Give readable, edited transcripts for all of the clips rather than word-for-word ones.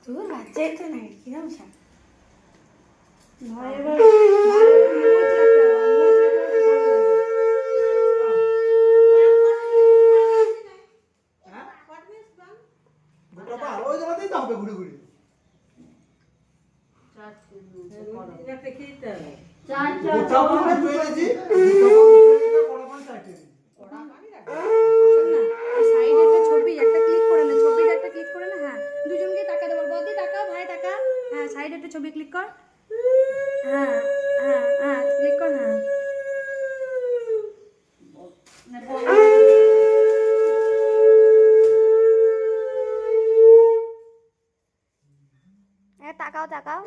তোর বাচ্চাই তো নাই কিরম সা ছবি ক্লিক কর। হ্যাঁ হ্যাঁ হ্যাঁ ক্লিক কর। হ্যাঁ তাকাও তাকাও।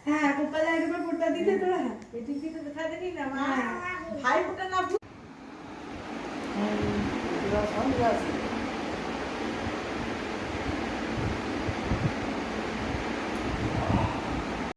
হ্যাঁ গোপাল একবার ফোটা দিতে তোরা এদিক দিকে দেখা দেখি না ভাই ফোটা না